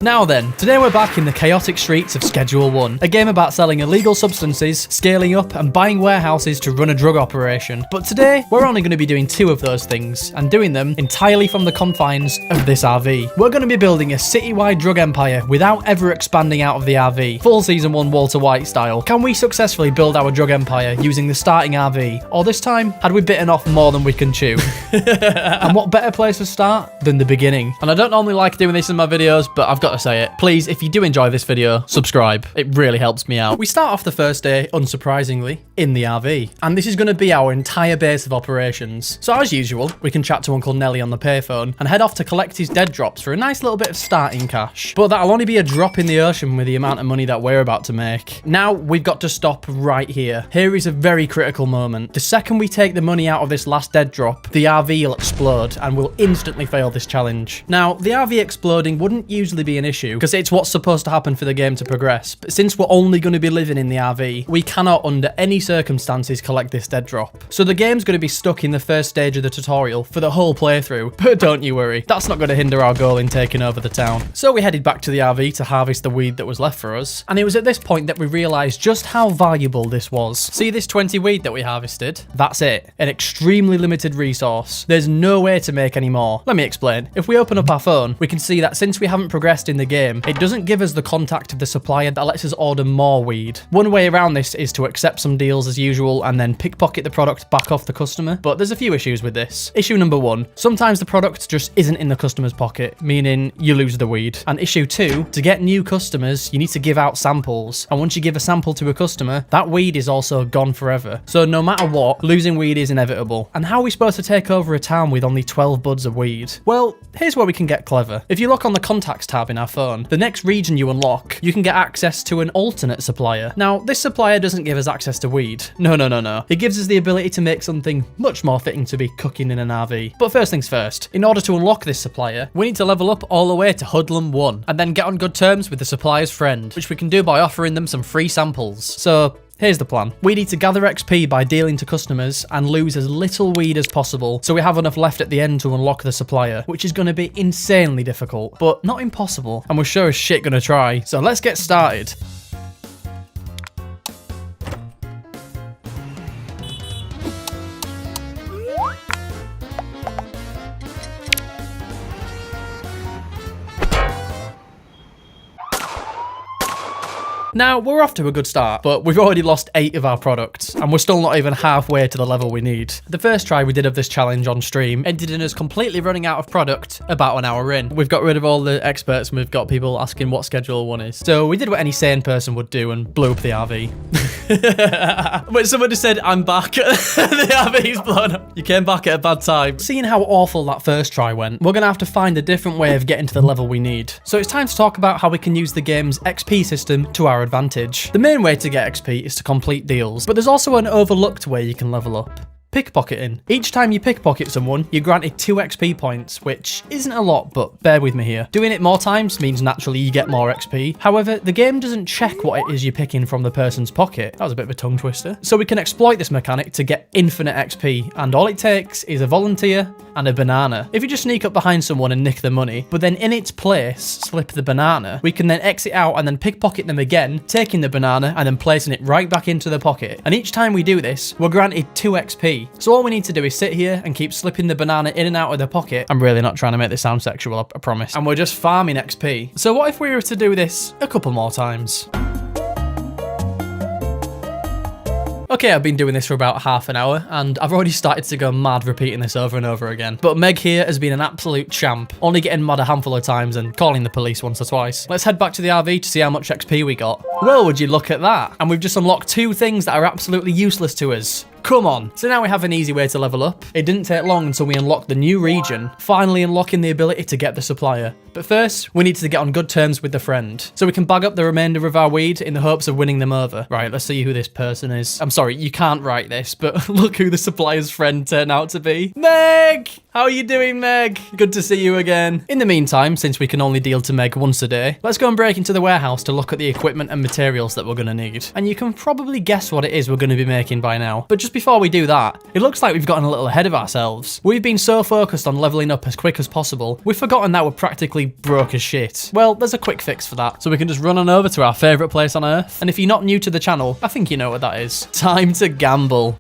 Now then, today we're back in the chaotic streets of Schedule 1, a game about selling illegal substances, scaling up, and buying warehouses to run a drug operation. But today, we're only going to be doing 2 of those things, and doing them entirely from the confines of this RV. We're going to be building a citywide drug empire without ever expanding out of the RV, full Season 1 Walter White style. Can we successfully build our drug empire using the starting RV? Or this time, had we bitten off more than we can chew? And what better place to start than the beginning? And I don't normally like doing this in my videos, but I've got to say it. Please, if you do enjoy this video, subscribe. It really helps me out. We start off the first day, unsurprisingly, in the RV. And this is going to be our entire base of operations. So as usual, we can chat to Uncle Nelly on the payphone and head off to collect his dead drops for a nice little bit of starting cash. But that'll only be a drop in the ocean with the amount of money that we're about to make. Now, we've got to stop right here. Here is a very critical moment. The second we take the money out of this last dead drop, the RV will explode and we'll instantly fail this challenge. Now, the RV exploding wouldn't usually be an issue, because it's what's supposed to happen for the game to progress. But since we're only going to be living in the RV, we cannot under any circumstances collect this dead drop. So the game's going to be stuck in the first stage of the tutorial for the whole playthrough. But don't you worry, that's not going to hinder our goal in taking over the town. So we headed back to the RV to harvest the weed that was left for us. And it was at this point that we realised just how valuable this was. See this 20 weed that we harvested? That's it. An extremely limited resource. There's no way to make any more. Let me explain. If we open up our phone, we can see that since we haven't progressed in the game, it doesn't give us the contact of the supplier that lets us order more weed. One way around this is to accept some deals as usual and then pickpocket the product back off the customer, but there's a few issues with this. Issue number 1, sometimes the product just isn't in the customer's pocket, meaning you lose the weed. And issue 2, to get new customers, you need to give out samples, and once you give a sample to a customer, that weed is also gone forever. So no matter what, losing weed is inevitable. And how are we supposed to take over a town with only 12 buds of weed? Well, here's where we can get clever. If you look on the contacts tab in our phone, the next region you unlock, you can get access to an alternate supplier. Now, this supplier doesn't give us access to weed. No. It gives us the ability to make something much more fitting to be cooking in an RV. But first things first, in order to unlock this supplier, we need to level up all the way to Hoodlum 1, and then get on good terms with the supplier's friend, which we can do by offering them some free samples. So, here's the plan. We need to gather XP by dealing to customers and lose as little weed as possible so we have enough left at the end to unlock the supplier, which is going to be insanely difficult, but not impossible, and we're sure as shit going to try. So let's get started. Now, we're off to a good start, but we've already lost 8 of our products, and we're still not even halfway to the level we need. The first try we did of this challenge on stream ended in us completely running out of product about an hour in. We've got rid of all the experts, and we've got people asking what Schedule 1 is. So we did what any sane person would do and blew up the RV. But someone just said, I'm back. The RV's blown up. You came back at a bad time. Seeing how awful that first try went, we're going to have to find a different way of getting to the level we need. So it's time to talk about how we can use the game's XP system to our advantage. The main way to get XP is to complete deals, but there's also an overlooked way you can level up. Pickpocketing. Each time you pickpocket someone, you're granted 2 XP points, which isn't a lot, but bear with me here. Doing it more times means naturally you get more XP. However, the game doesn't check what it is you're picking from the person's pocket. That was a bit of a tongue twister. So we can exploit this mechanic to get infinite XP, and all it takes is a volunteer and a banana. If you just sneak up behind someone and nick the money, but then in its place slip the banana, we can then exit out and then pickpocket them again, taking the banana and then placing it right back into the pocket. And each time we do this, we're granted 2 XP. So all we need to do is sit here and keep slipping the banana in and out of the pocket. I'm really not trying to make this sound sexual, I promise. And we're just farming XP. So what if we were to do this a couple more times? Okay, I've been doing this for about half an hour, and I've already started to go mad repeating this over and over again. But Meg here has been an absolute champ, only getting mad a handful of times and calling the police once or twice. Let's head back to the RV to see how much XP we got. Well, would you look at that? And we've just unlocked 2 things that are absolutely useless to us. Come on. So now we have an easy way to level up. It didn't take long until we unlocked the new region, finally unlocking the ability to get the supplier. But first, we need to get on good terms with the friend, so we can bag up the remainder of our weed in the hopes of winning them over. Right, let's see who this person is. I'm sorry, you can't write this, but look who the supplier's friend turned out to be. Meg! How are you doing, Meg? Good to see you again. In the meantime, since we can only deal to Meg once a day, let's go and break into the warehouse to look at the equipment and materials that we're going to need. And you can probably guess what it is we're going to be making by now. But just before we do that, it looks like we've gotten a little ahead of ourselves. We've been so focused on leveling up as quick as possible, we've forgotten that we're practically broke as shit. Well, there's a quick fix for that. So we can just run on over to our favourite place on Earth. And if you're not new to the channel, I think you know what that is. Time to gamble.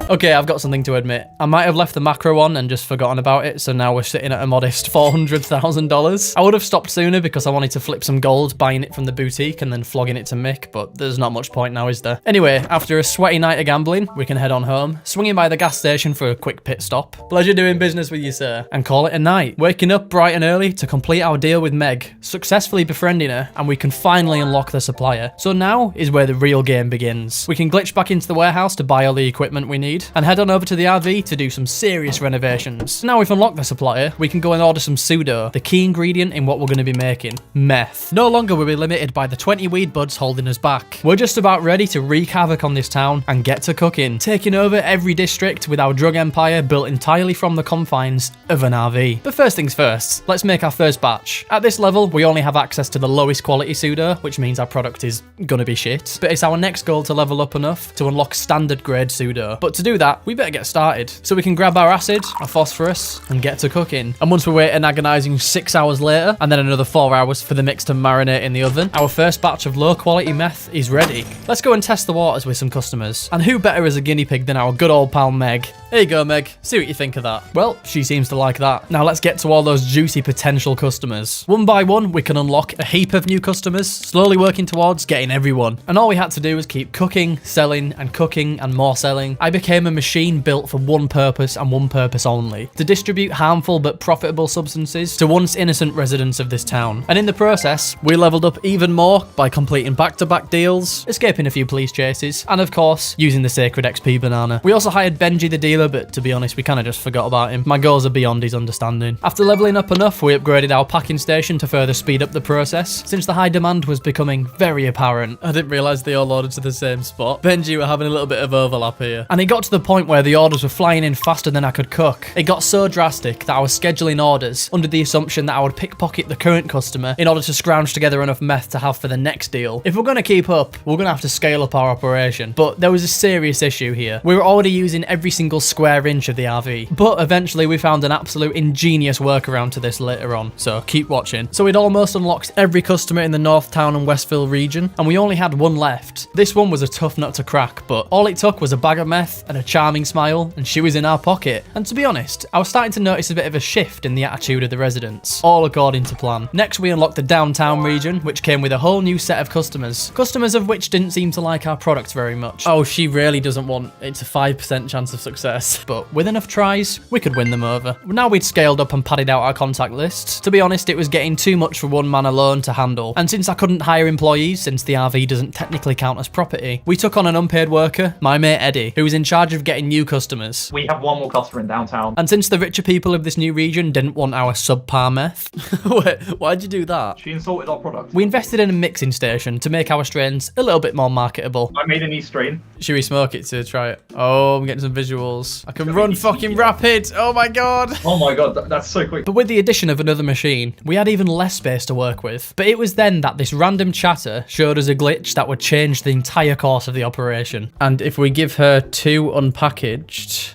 Okay, I've got something to admit. I might have left the macro on and just forgotten about it, so now we're sitting at a modest $400,000. I would have stopped sooner because I wanted to flip some gold, buying it from the boutique and then flogging it to Mick, but there's not much point now, is there? Anyway, after a sweaty night of gambling, we can head on home, swinging by the gas station for a quick pit stop. Pleasure doing business with you, sir. And call it a night. Waking up bright and early to complete our deal with Meg, successfully befriending her, and we can finally unlock the supplier. So now is where the real game begins. We can glitch back into the warehouse to buy all the equipment we need, and head on over to the RV to do some serious renovations. Now we've unlocked the supplier, we can go and order some pseudo, the key ingredient in what we're going to be making, meth. No longer will we be limited by the 20 weed buds holding us back. We're just about ready to wreak havoc on this town and get to cooking, taking over every district with our drug empire built entirely from the confines of an RV. But first things first, let's make our first batch. At this level, we only have access to the lowest quality pseudo, which means our product is gonna be shit. But it's our next goal to level up enough to unlock standard grade pseudo. But to do that, we better get started. So we can grab our acid, our phosphorus, and get to cooking. And once we wait an agonizing 6 hours later, and then another 4 hours for the mix to marinate in the oven, our first batch of low quality meth is ready. Let's go and test the waters with some customers. And who better as a guinea pig than our good old pal Meg? Here you go, Meg. See what you think of that. Well, she seems to like that. Now let's get to all those juicy potential customers. One by one, we can unlock a heap of new customers, slowly working towards getting everyone. And all we had to do was keep cooking, selling, and more selling. I became a machine built for one purpose and one purpose only: to distribute harmful but profitable substances to once innocent residents of this town. And in the process, we leveled up even more by completing back-to-back deals, escaping a few police chases, and of course, using the sacred XP banana. We also hired Benji the dealer, but to be honest, we kind of just forgot about him. My goals are beyond his understanding. After leveling up enough, we upgraded our packing station to further speed up the process, since the high demand was becoming very apparent. I didn't realise they all ordered to the same spot. Benji were having a little bit of overlap here. And it got to the point where the orders were flying in faster than I could cook. It got so drastic that I was scheduling orders under the assumption that I would pickpocket the current customer in order to scrounge together enough meth to have for the next deal. If we're going to keep up, we're going to have to scale up our operation. But there was a serious issue here. We were already using every single square inch of the RV. But eventually we found an absolute ingenious workaround to this later on, so keep watching. So we'd almost unlocked every customer in the North Town and Westville region, and we only had one left. This one was a tough nut to crack, but all it took was a bag of meth and a charming smile, and she was in our pocket. And to be honest, I was starting to notice a bit of a shift in the attitude of the residents, all according to plan. Next, we unlocked the downtown region, which came with a whole new set of customers of which didn't seem to like our product very much. Oh, she really doesn't want it's a 5% chance of success, but with enough tries, we could win them over. Now we'd scaled up and padded out our contact list. To be honest, it was getting too much for one man alone to handle, and since I couldn't hire employees, since the RV doesn't technically count as property, we took on an unpaid worker, my mate Eddie, who was in charge of getting new customers. We have one more customer in downtown. And since the richer people of this new region didn't want our subpar meth, wait, why'd you do that? She insulted our product. We invested in a mixing station to make our strains a little bit more marketable. I made a new strain. Should we smoke it to try it? Oh, I'm getting some visuals. I can run fucking rapid. Oh my god. Oh my god, that's so quick. But with the addition of another machine, we had even less space to work with. But it was then that this random chatter showed us a glitch that would change the entire course of the operation. And if we give her 2 unpackaged...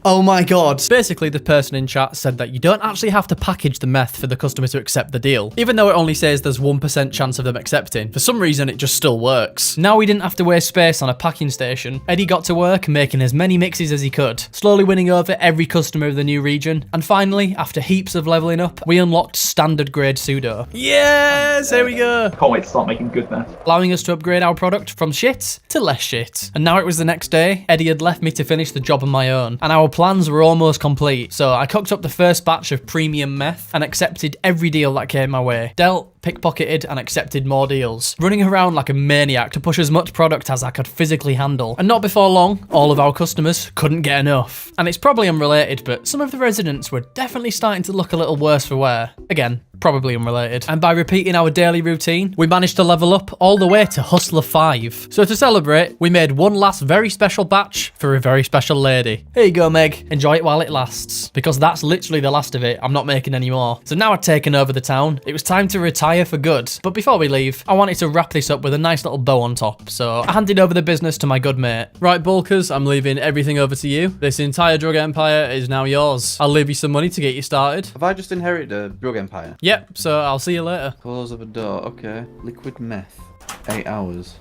Oh my god. Basically, the person in chat said that you don't actually have to package the meth for the customer to accept the deal. Even though it only says there's 1% chance of them accepting, for some reason it just still works. Now we didn't have to waste space on a packing station. Eddie got to work making as many mixes as he could, slowly winning over every customer of the new region. And finally, after heaps of leveling up, we unlocked standard grade pseudo. Yes, there we go. Can't wait to start making good meth. Allowing us to upgrade our product from shit to less shit. And now it was the next day. Eddie had left me to finish the job on my own, and our plans were almost complete, so I cooked up the first batch of premium meth and accepted every deal that came my way. Dealt, pickpocketed, and accepted more deals, running around like a maniac to push as much product as I could physically handle. And not before long, all of our customers couldn't get enough. And it's probably unrelated, but some of the residents were definitely starting to look a little worse for wear. Again, probably unrelated. And by repeating our daily routine, we managed to level up all the way to Hustler 5. So to celebrate, we made one last very special batch for a very special lady. Here you go, Meg. Enjoy it while it lasts. Because that's literally the last of it. I'm not making any more. So now I've taken over the town. It was time to retire for good. But before we leave, I wanted to wrap this up with a nice little bow on top. So I handed over the business to my good mate. Right, Bulkers, I'm leaving everything over to you. This entire drug empire is now yours. I'll leave you some money to get you started. Have I just inherited a drug empire? Yep, so I'll see you later. Close of a door. Okay. Liquid meth. 8 hours.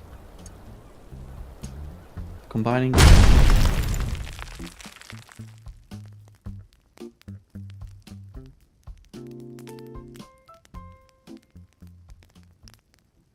Combining.